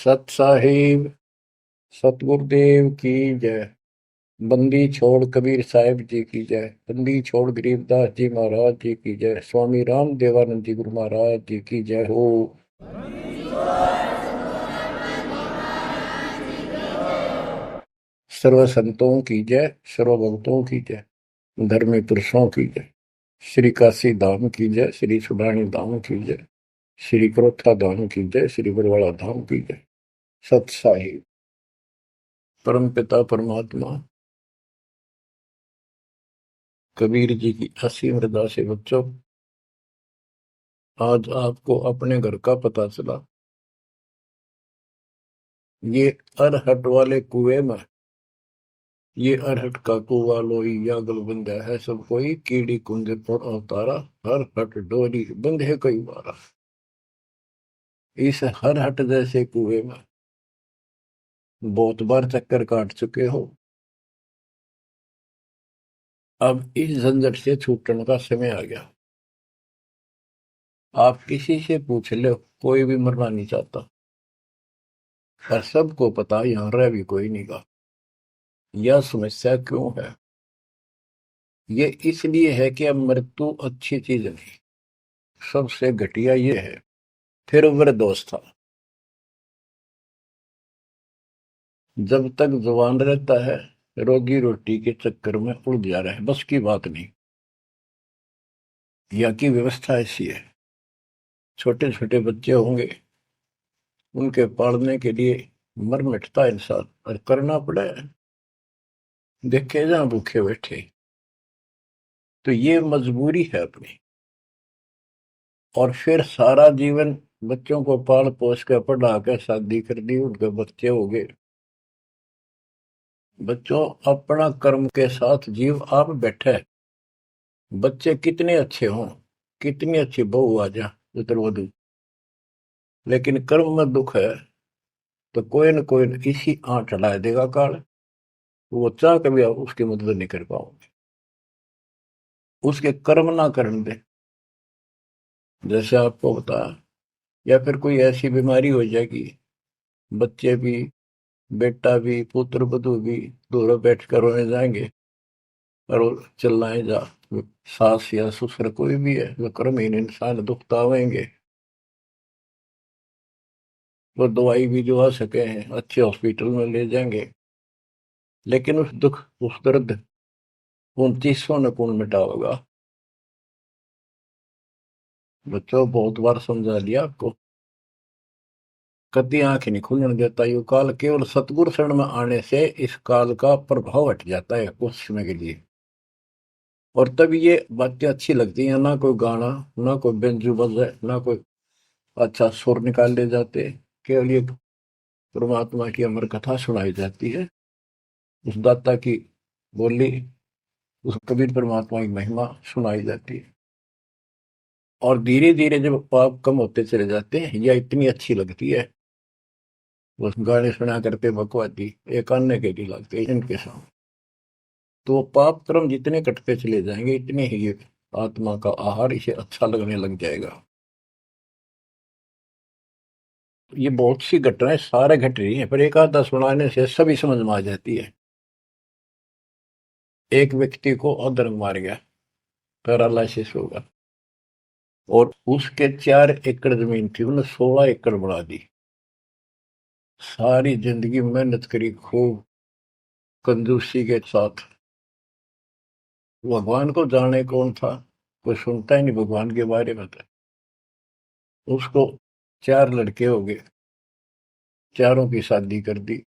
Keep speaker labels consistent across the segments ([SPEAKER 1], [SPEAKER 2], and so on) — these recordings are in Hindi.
[SPEAKER 1] सत साहिब सतगुरुदेव की जय। बंदी छोड़ कबीर साहिब जी की जय। बंदी छोड़ गरीबदास जी महाराज जी की जय। स्वामी राम देवानंद जी गुरु महाराज जी की जय हो। सर्व संतों की जय, सर्व भक्तों की जय, धर्मी पुरुषों की जय। श्री काशी धाम की जय, श्री सुडानी धाम की जय, श्री क्रोथा धाम की जय, श्री बरवाड़ा धाम की जय। सत साहिब परम पिता परमात्मा कबीर जी की असीम हृदय से बच्चों, आज आपको अपने घर का पता चला। ये अरहट वाले कुएं में, ये अरहट का कुआ लोई यागल बंधा है सब कोई, कीड़ी कुंज पर अवतारा, हर हट डोरी बंधे कई बारा। इस हर हट जैसे कुएं में बहुत बार चक्कर काट चुके हो। अब इस झंझट से छूटने का समय आ गया। आप किसी से पूछ लो, कोई भी मरना नहीं चाहता, पर सबको पता यहां रह भी कोई नहीं गा। यह समस्या क्यों है? ये इसलिए है कि अब मृत्यु अच्छी चीज नहीं। सबसे घटिया ये है। फिर वृद्धावस्था, जब तक जवान रहता है रोजी रोटी के चक्कर में उलझा रहे, बस की बात नहीं। यहाँ की व्यवस्था ऐसी है, छोटे छोटे बच्चे होंगे, उनके पालने के लिए मर मिटता इंसान, और करना पड़े। देखे जहां भूखे बैठे, तो ये मजबूरी है अपनी। और फिर सारा जीवन बच्चों को पाल पोस कर पढ़ा कर शादी कर दी, उनके बच्चे हो गए। बच्चों, अपना कर्म के साथ जीव आप बैठे। बच्चे कितने अच्छे हों, कितनी अच्छी बहू आ जा पुत्रवधू, लेकिन कर्म में दुख है तो कोई न कोई इसी आंट ला देगा काल। वो चाह कभी आप उसकी मदद नहीं कर पाओगे, उसके कर्म ना करने दे। जैसे आपको बताया, या फिर कोई ऐसी बीमारी हो जाएगी, बच्चे भी, बेटा भी, पुत्र वधू भी दोनों बैठ कर रोने जाएंगे और वो चिल्लाए जा। सास या ससुर कोई भी है, जो कर्महीन इंसान दुखता आवेंगे, वो दवाई भी जो आ सके हैं अच्छे हॉस्पिटल में ले जाएंगे, लेकिन उस दुख उस दर्द 2900 न कौन मिटा होगा। बच्चों, बहुत बार समझा लिया आपको, कभी आंख नहीं खुलने देता ये काल। केवल सतगुरु शरण में आने से इस काल का प्रभाव हट जाता है कुछ समय के लिए। और तब ये बातें अच्छी लगती हैं, ना कोई गाना, ना कोई बेंजू बजे, ना कोई अच्छा सुर निकाल ले जाते। केवल ये परमात्मा की अमर कथा सुनाई जाती है, उस दाता की बोली, उस कबीर परमात्मा की महिमा सुनाई जाती है। और धीरे धीरे जब पाप कम होते चले जाते हैं, यह इतनी अच्छी लगती है। वो गाने सुना करते बकवादी एक अन्य के लिए लगते हैं इनके साथ। तो वो पाप कर्म जितने कटते चले जाएंगे, इतने ही ये आत्मा का आहार इसे अच्छा लगने लग जाएगा। ये बहुत सी घटनाएं सारे घट रही हैं, पर एक आधा सुनाने से सभी समझ में आ जाती है। एक व्यक्ति को अधर्म मार गया, पैरालिसिस होगा, और उसके 4 एकड़ जमीन थी, उन्हें 16 एकड़ बढ़ा दी। सारी जिंदगी मेहनत करी खूब, कंजूसी के साथ। भगवान को जाने कौन था, कोई सुनता ही नहीं भगवान के बारे में। था उसको 4 लड़के हो गए, चारों की शादी कर दी,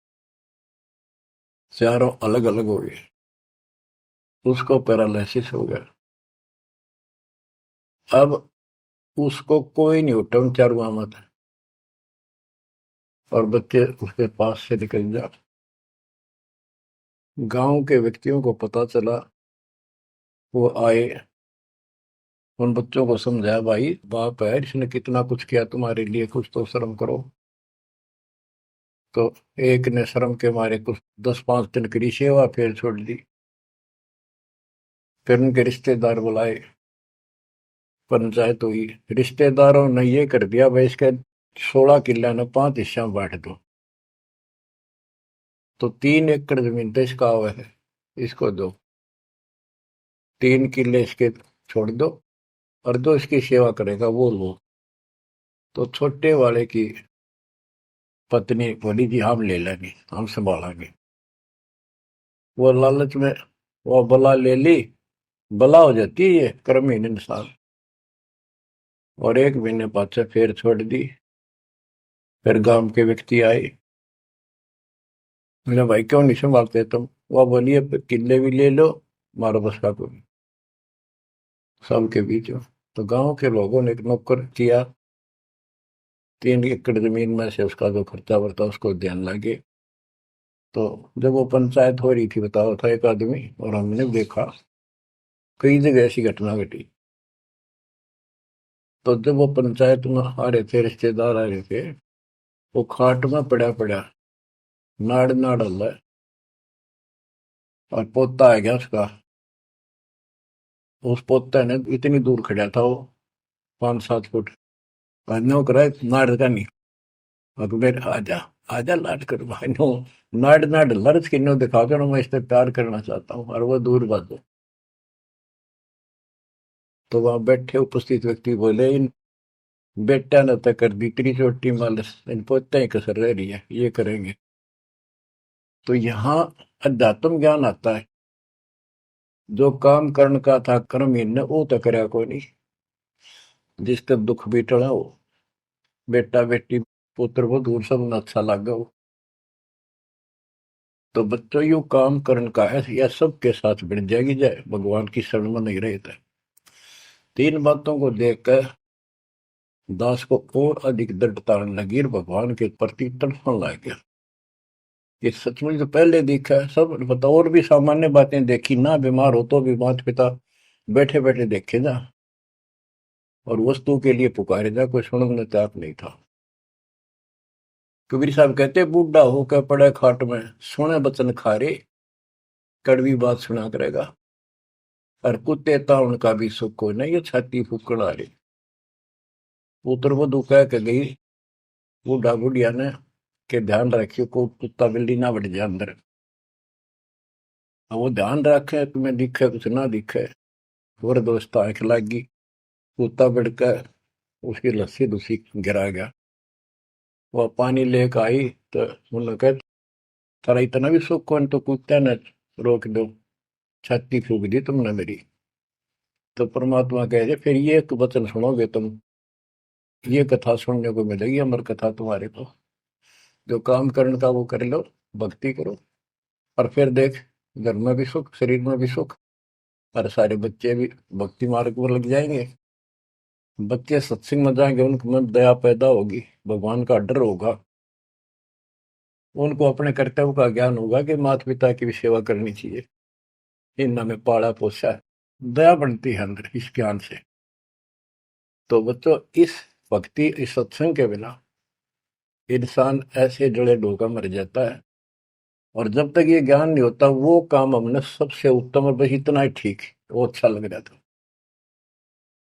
[SPEAKER 1] चारों अलग अलग हो गए। उसको पैरालिसिस हो गया। अब उसको कोई नहीं उठा उन चारों में था, और बच्चे उसके पास से निकल जा। गांव के व्यक्तियों को पता चला, वो आए, उन बच्चों को समझाया, भाई बाप है, इसने कितना कुछ किया तुम्हारे लिए, कुछ तो शर्म करो। तो एक ने शर्म के मारे कुछ 10-5 दिन की सेवा फिर छोड़ दी। फिर उनके रिश्तेदार बुलाए, पंचायत हुई। रिश्तेदारों ने ये कर दिया भाई, इसके 16 किल्ला ने 5 हिस्सा में बांट दो, तो 3 एकड़ जमीन तो इसका हुआ है, इसको दो। 3 किल्ले इसके छोड़ दो, और जो इसकी सेवा करेगा वो लो। तो छोटे वाले की पत्नी बोली जी हम ले लेंगे, हम संभालेंगे। वो लालच में वो बला ले ली। बला हो जाती है ये कर्महीन इंसान। और 1 महीने बाद से फिर छोड़ दी। फिर गांव के व्यक्ति आए, बोले भाई क्यों नहीं संभालते तुम? वह बोली अब किले भी ले लो, मारो बस का कोई सबके बीच में। तो गांव के लोगों ने एक नौकर किया, 3 एकड़ जमीन में से उसका जो खर्चा वर्ता उसको ध्यान लगे। तो जब वो पंचायत हो रही थी, बताओ था एक आदमी, और हमने देखा कई जगह ऐसी घटना घटी। तो जब वो पंचायत में आ रहे थे, रिश्तेदार आ रहे थे, वो खाट में पड़ा पड़ा नाड़ नाड़ हल्ला, और पोता आ गया उसका। उस पोता ने इतनी दूर खड़ा था वो, 5-7 फुट, नो करा नाड़ का नहीं। अकबर आजा, आजा लाड कर भाई नो, नाड़ नाड़ लर्ज किन्नो दिखा कर मैं इस पे प्यार करना चाहता हूँ, और वो दूर बात। तो वहां बैठे उपस्थित व्यक्ति बोले इन बेटा ने तक कर दी इतनी छोटी मालिश, इन पोते ही कसर रह रही है, ये करेंगे। तो यहाँ अध्यात्म ज्ञान आता है। जो काम करण का था कर्म ही ने वो तो करया कोई नहीं। जिसका दुख भी टला हो, बेटा बेटी पुत्र वो दूर सब न अच्छा लगा हो। तो बच्चों यू काम करण का है, यह सबके साथ बढ़ जाएगी जाए भगवान की शरण में नहीं रहे थे। 3 बातों को देखकर दास को और अधिक दृढ़ता लगी और भगवान के प्रति तड़पने लग गया। ये सचमुच तो पहले देखा है सब बता, और भी सामान्य बातें देखी ना, बीमार हो तो भी माता पिता बैठे बैठे देखे जा, और वस्तु के लिए पुकारे जा, कोई सुनने तैयार नहीं था। कबीर साहब कहते बूढ़ा होकर पड़े खाट में, सुने बचन खारे, कड़वी बात सुना करेगा। और कुत्ते था उनका भी सुख को नहीं, ये छाती फूकड़ आ रही। पुत्र वधु कह के गई बूढ़ा बुढ़िया ने के ध्यान रखियो को कुत्ता बिल्ली ना बढ़ जाए अंदर। अब वो ध्यान रखे तुम्हें दिखे कुछ ना दिखे, और दोस्त आंख लागी, कुत्ता बढ़कर उसकी लस्सी दूसी गिरा गया। वह पानी लेकर आई तो उन्होंने कहा तारा इतना भी सुख कौन, तो कुत्ते ने रोक दो, छाती फूक दी तुमने मेरी। तो परमात्मा कहे फिर ये एक वचन सुनोगे तुम, ये कथा सुनने को मिलेगी अमर कथा तुम्हारे को। जो काम करने का वो कर लो, भक्ति करो, और फिर देख घर में भी सुख, शरीर में भी सुख, और सारे बच्चे भी भक्ति मार्ग पर लग जाएंगे। बच्चे सत्संग में जाएंगे, उनके मन दया पैदा होगी, भगवान का डर होगा, उनको अपने कर्तव्य का ज्ञान होगा कि माता पिता की भी सेवा करनी चाहिए, इन में पाला पोसा है। दया बनती है अंदर इस ज्ञान से। तो बच्चों इस भक्ति इस सत्संग के बिना इंसान ऐसे जड़े डोका मर जाता है। और जब तक ये ज्ञान नहीं होता वो काम हमने सबसे उत्तम और बस इतना ही ठीक है, वो अच्छा लग रहा था।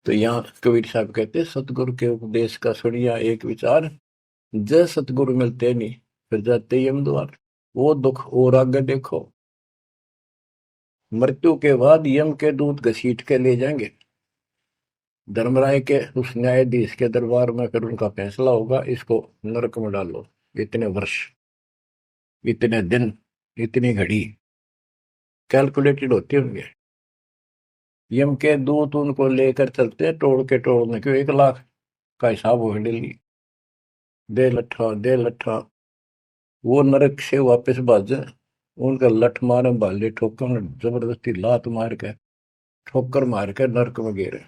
[SPEAKER 1] तो यहाँ कबीर साहब कहते सतगुरु के उपदेश का सुनिया एक विचार, जय सतगुरु मिलते नहीं फिर जाते यम द्वार। वो दुख और आगे देखो, मृत्यु के बाद यम के दूत घसीट के ले जाएंगे धर्मराय के उस न्यायाधीश के दरबार में, फिर उनका फैसला होगा इसको नरक में डालो, इतने वर्ष, इतने दिन, इतनी घड़ी कैलकुलेटेड होते होंगे। यम के दूत उनको लेकर चलते हैं टोड़ के टोड़ने क्यों, 1 लाख का हिसाब हो डेली, दे लट्ठा दे लट्ठा। वो नरक से वापस भाजे, उनका लठ मारे भाले ठोकर जबरदस्ती लात मार के ठोकर मार के नरक में गिरे।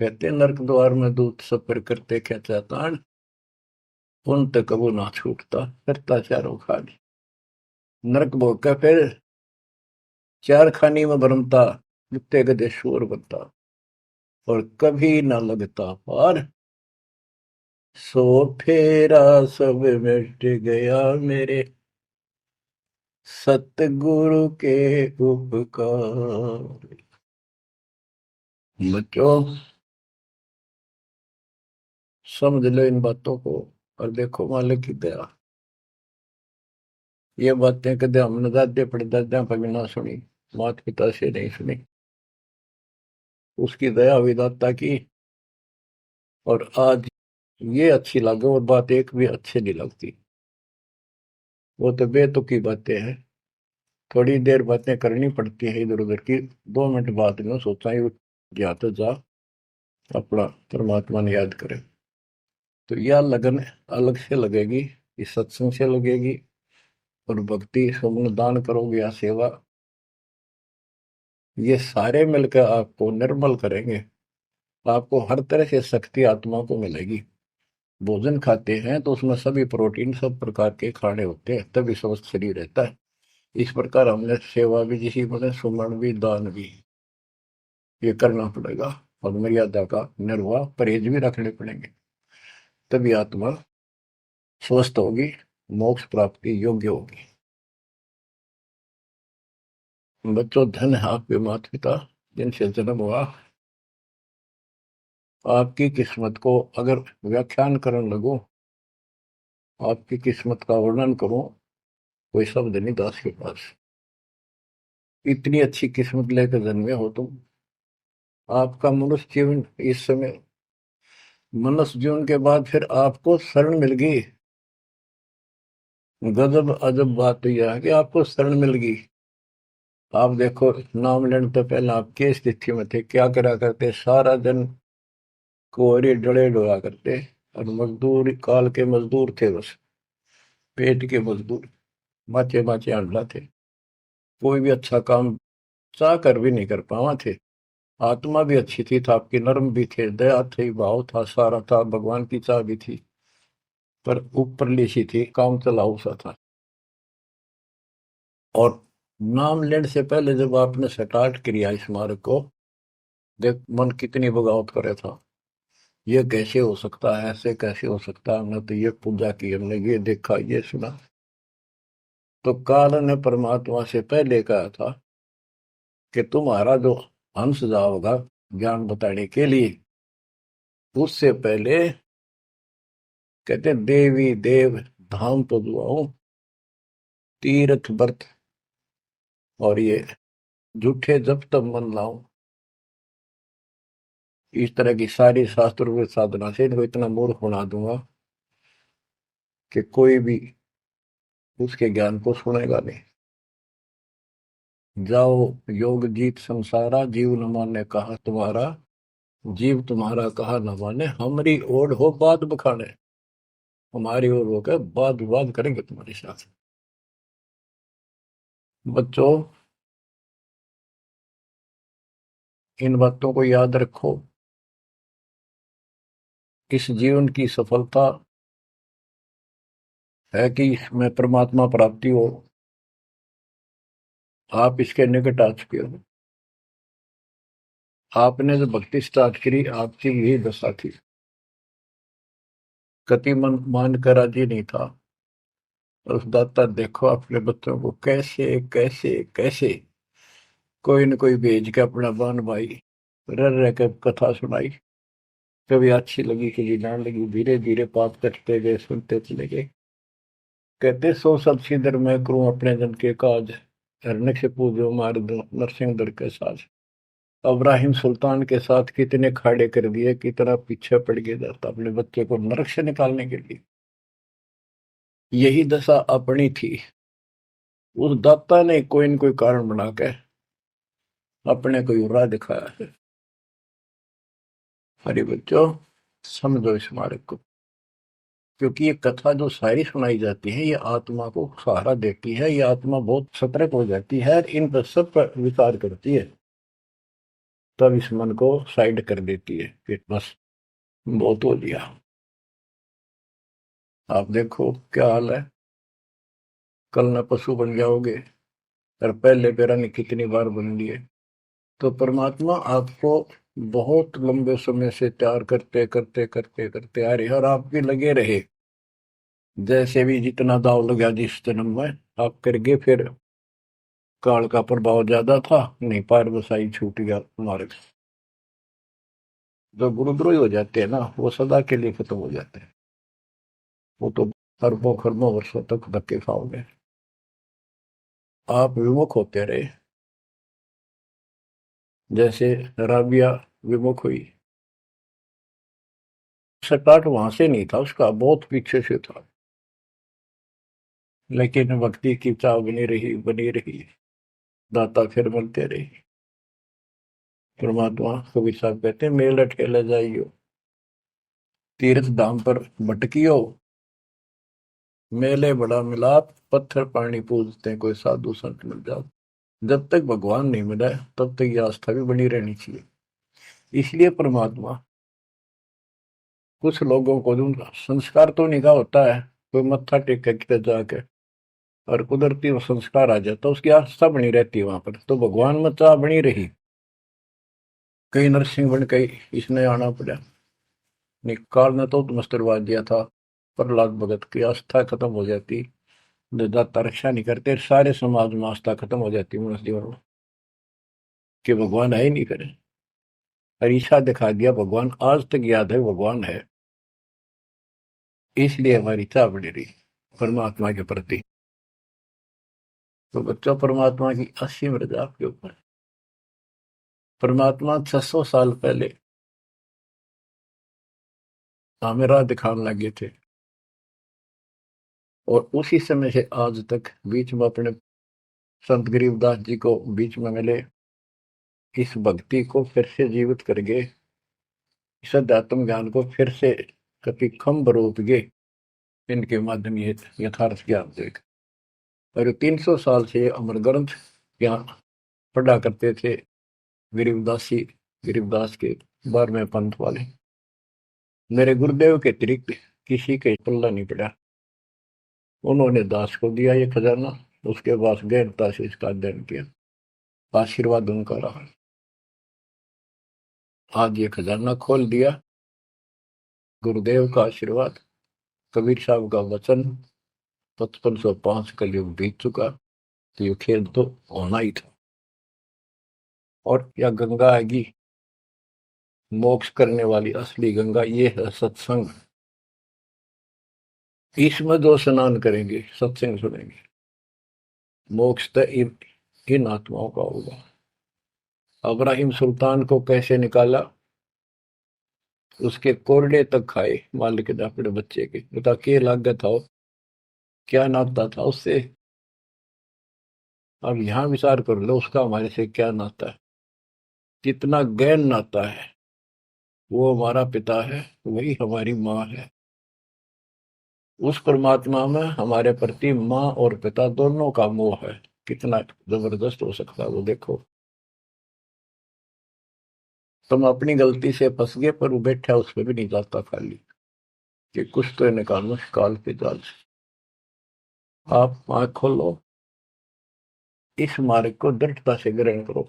[SPEAKER 1] कहते नरक द्वार में दूत सफर करते क्या चाहता, उन तक वो ना छूटता, करता चारों खानी। नरक भोग का फिर चार खानी में भरमता, नित्य गदे शोर बनता, और कभी ना लगता पार। सो फेरा सब मिट गया मेरे सतगुरु के उपकार। बच्चों समझ लो इन बातों को और देखो मालिक की दया। ये बातें कदे हमने दादे परदादा पर भी ना सुनी, माता पिता से नहीं सुनी। उसकी दया हुई दाता की, और आज ये अच्छी लगे और बात एक भी अच्छी नहीं लगती। वो तो बेतुकी बातें हैं, थोड़ी देर बातें करनी पड़ती है इधर उधर की। 2 मिनट बाद में सोचा ही गया तो जा अपना परमात्मा ने याद करे। तो यह लगन अलग से लगेगी, इस सत्संग से लगेगी, और भक्ति सुमन दान करोगे या सेवा, ये सारे मिलकर आपको निर्मल करेंगे। आपको हर तरह से शक्ति आत्मा को मिलेगी। भोजन खाते हैं तो उसमें सभी प्रोटीन सब प्रकार के खाने होते हैं, तभी स्वस्थ शरीर रहता है। इस प्रकार हमने सेवा भी, जिसी बने सुमन भी, दान भी, ये करना पड़ेगा। और मर्यादा का निर्वाह परहेज भी रखने पड़ेंगे, तभी आत्मा स्वस्थ होगी, मोक्ष प्राप्ति योग्य होगी। बच्चों, धन है आपके माता पिता जिनसे जन्म हुआ। आपकी किस्मत को अगर व्याख्यान करने लगो, आपकी किस्मत का वर्णन करो, कोई शब्द नहीं दास के पास। इतनी अच्छी किस्मत लेकर जन्मे हो तुम। आपका मनुष्य जीवन इस समय, मनुष्य जीवन के बाद फिर आपको शरण मिल गई। गजब अजब बात यह है कि आपको शरण मिल गई। आप देखो, नाम लेने तो पहले आप किस स्थिति में थे, क्या करा करते, सारा दिन कोहरे डले डोया करते, और मजदूर काल के मजदूर थे, बस पेट के मजदूर, माचे माचे अंडला थे। कोई भी अच्छा काम चाह कर भी नहीं कर पावा थे। आत्मा भी अच्छी थी, था आपकी नर्म भी थे, दया थी, भाव था, सारा था, भगवान की चाह भी थी, पर ऊपरली सी थी, काम चलाऊ सा था। और नाम लेने से पहले जब आपने स्टार्ट किया इस मार्ग को, देख मन कितनी बगावत करे था। ये कैसे हो सकता है, ऐसे कैसे हो सकता है, हमने तो ये पूजा की, हमने ये देखा, ये सुना। तो काल ने परमात्मा से पहले कहा था कि तुम्हारा जो हंस जाओगा ज्ञान बताने के लिए, उससे पहले कहते देवी देव धाम तो दुआओ, तीर्थ व्रत और ये झूठे जब तब मन लाऊं। इस तरह की सारी शास्त्रों की साधना से इनको इतना मूर्ख बना दूंगा कि कोई भी उसके ज्ञान को सुनेगा नहीं। जाओ योग जीत संसारा, जीव न माने कहा तुम्हारा, जीव तुम्हारा कहा न माने, हमारी ओर हो बात बखाने। हमारी ओर होकर बात विवाद करेंगे तुम्हारे साथ। बच्चों, इन बातों को याद रखो। इस जीवन की सफलता है कि इसमें परमात्मा प्राप्ति हो। आप इसके निकट आ चुके हो। आपने जो भक्ति स्टार्ट करी, आपकी यही दशा थी। कति मन मान कर राजी नहीं था, और उस दाता देखो अपने बच्चों को कैसे कैसे कैसे कोई न कोई भेज के अपना बहन भाई रह रह के कथा सुनाई। कभी अच्छी लगी, कभी ना लगी, धीरे धीरे पाप कटते गए, सुनते चले गए। कहते सो सब सिदर मैं करूं अपने जन के काज, हरने से पूजो मार दो नरसिंह दर के साज। इब्राहिम सुल्तान के साथ कितने खाड़े कर दिए, कितना पीछे पड़ गया जाता अपने बच्चे को नरक से निकालने के लिए। यही दशा अपनी थी। उस दाता ने कोई न कोई कारण बना के अपने को राह दिखाया है। हरे बच्चों, समझो इस मार्ग को, क्योंकि ये कथा जो सारी सुनाई जाती है, ये आत्मा को सहारा देती है। ये आत्मा बहुत सतर्क हो जाती है, इन पर सब पर विचार करती है, तब इस मन को साइड कर देती है कि बस बहुत हो लिया। आप देखो क्या हाल है, कल न पशु बन जाओगे, और पहले पेरा ने कितनी बार बन लिए। तो परमात्मा आपको बहुत लंबे समय से तैयार करते करते करते करते आ रहे, और आप भी लगे रहे। जैसे भी जितना दाव लगा जिस जन्म में, आप करके फिर काल का प्रभाव ज्यादा था, नहीं पार बसाई छूट गया मार्ग। जो गुरुद्रोही हो जाते हैं ना, वो सदा के लिए खत्म हो जाते हैं। वो तो अरबों खरबों वर्षों तक धक्के खाओगे। आप विमुख होते रहे, जैसे राबिया विमुख हुई। स्टार्ट वहां से नहीं था उसका, बहुत पीछे से था, लेकिन भक्ति की चाह बनी रही, दाता फिर मिलते रहे। परमात्मा कबीर साहब कहते हैं, मेल अटकेला जाइयो, तीर्थ धाम पर भटकियो, मेले बड़ा मिलाप, पत्थर पानी पूजते हैं, कोई साधु संत मिल जाओ। जब तक भगवान नहीं मिला है, तब तक ये आस्था भी बनी रहनी चाहिए। इसलिए परमात्मा कुछ लोगों को जो संस्कार तो निकाह होता है, कोई मत्था टेक के किधर जाके, और कुदरती वो संस्कार आ जाता, उसकी आस्था बनी रहती है वहां पर, तो भगवान में चाह बनी रही। कई नरसिंह बन के इसने आना पड़ा, निकाल ने तो मस्त करवा दिया था। प्रहलाद भगत की आस्था खत्म हो जाती, दाता रक्षा नहीं करते, सारे समाज में आस्था खत्म हो जाती मनुष्य जीवन में, कि भगवान है ही नहीं करे। अरीसा दिखा दिया, भगवान आज तक याद है, भगवान है। इसलिए हमारी चाह बनी रही परमात्मा के प्रति। तो बच्चों, परमात्मा की असीम रजा आपके ऊपर। परमात्मा 600 साल पहले हमें राह दिखाने लगे थे, और उसी समय से आज तक बीच में अपने संत गरीबदास जी को बीच में मिले, इस भक्ति को फिर से जीवित करके, इस अध्यात्म ज्ञान को फिर से कभी खम्भ रूप के इनके माध्यम ये यथार्थ ज्ञान देख। और 300 साल से अमर ग्रंथ यहाँ पढ़ा करते थे गरीबदासी, गरीबदास के 12वें पंथ वाले। मेरे गुरुदेव के अतिरिक्त किसी के पल्ला नहीं पड़ा। उन्होंने दास को दिया ये खजाना, उसके बाद गहनता से इसका अध्ययन किया, आशीर्वाद उनका रहा। आज ये खजाना खोल दिया, गुरुदेव का आशीर्वाद, कबीर साहब का वचन, 5505 कलयुग बीत चुका, तो ये खेल तो होना ही था। और या गंगा आएगी, मोक्ष करने वाली असली गंगा ये है सत्संग। इसमें जो स्नान करेंगे, सत्संग सुनेंगे, मोक्ष तो इन आत्माओं का होगा। अब्राहिम सुल्तान को कैसे निकाला, उसके कोरडे तक खाए मालिक ने अपने बच्चे के, बता के लागत था, क्या नाता था उससे। अब यहां विचार कर लो, उसका हमारे से क्या नाता है, कितना गहन नाता है। वो हमारा पिता है, वही हमारी माँ है। उस परमात्मा में हमारे प्रति माँ और पिता दोनों का मोह है, कितना जबरदस्त हो सकता है वो देखो। तुम अपनी गलती से फंस गए, पर वो बैठा उस पर भी नहीं जाता खाली, कि कुछ तो निकालो काल के जाल से। आप आंख खोलो, इस मार्ग को दृढ़ता से ग्रहण करो,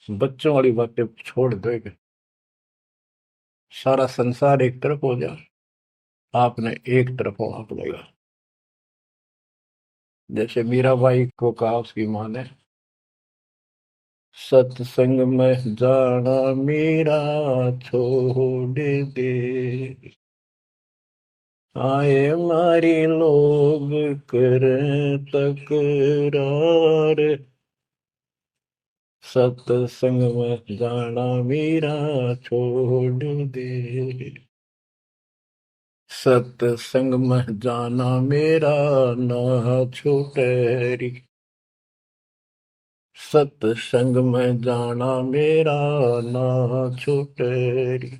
[SPEAKER 1] बच्चों वाली बातें छोड़ दो, सारा संसार एक तरफ हो जाए, आपने एक तरफ होना पड़ेगा। जैसे मीराबाई को कहा उसकी माँ ने, सत्संग में जाना मीरा छोड़ दे, आए मारी लोग कर तकरार, सत्संग में जाना मीरा छोड़ दे, सत्संग में जाना मेरा ना छूटे री, सत्संग में जाना मेरा ना छूटे री,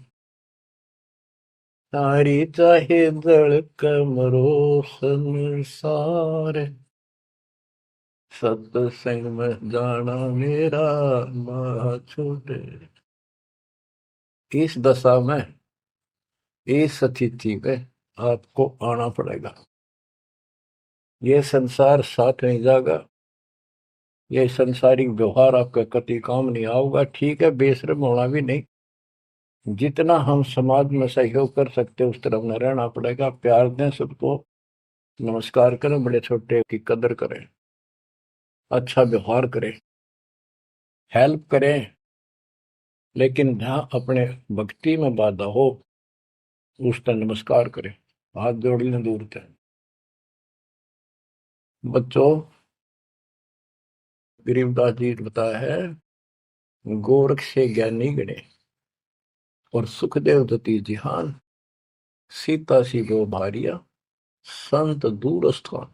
[SPEAKER 1] तारी चाहे जड़ कमरो संसार, सत्संग में जाना मेरा ना छूटे। इस दशा में, इस स्थिति में आपको आना पड़ेगा। ये संसार साथ नहीं जाएगा, ये संसारिक व्यवहार आपका कति काम नहीं आऊगा। ठीक है, बेशर्म होना भी नहीं, जितना हम समाज में सहयोग कर सकते उस तरफ में रहना पड़ेगा। प्यार दें सबको, नमस्कार करें, बड़े छोटे की कदर करें, अच्छा व्यवहार करें, हेल्प करें, लेकिन जहाँ अपने भक्ति में बाधा हो उसका नमस्कार करें, हाथ जोड़ लें दूर से। बच्चों, गरीबदास जी ने बताया है, गोरख से ज्ञानी गणे और सुखदेव दती जिहान, सीता सी गो भारिया संत दूर स्थान।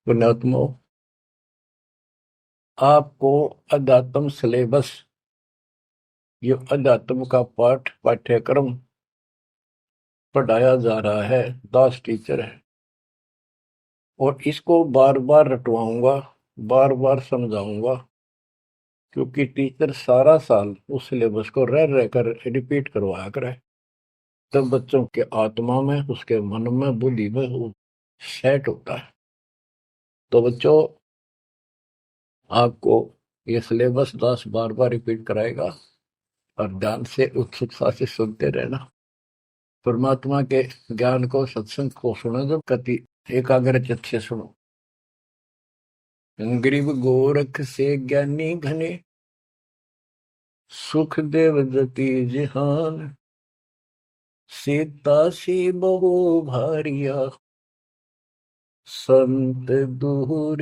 [SPEAKER 1] पुण्यात्मो, आपको अध्यात्म सिलेबस, ये अध्यात्म का पाठ्यक्रम पढ़ाया जा रहा है, दास टीचर है, और इसको बार बार रटवाऊंगा, बार बार समझाऊंगा, क्योंकि टीचर सारा साल उस सिलेबस को रह रहकर रिपीट करवाया करे, तब बच्चों के आत्मा में, उसके मन में, बुद्धि में वो सेट होता है। तो बच्चों, आपको ये सिलेबस दास बार बार रिपीट कराएगा और ध्यान से उत्सुकता से सुनते रहना। परमात्मा के ज्ञान को, सत्संग को सुनो, जब कति एकाग्र चित्त से सुनो। गरीब गोरख से ज्ञानी घने, सुख देव जति जिहान, सीता सी बहु भारिया संत दूर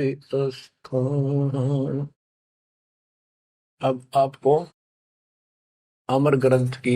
[SPEAKER 1] स्थान। अब आपको अमर ग्रंथ की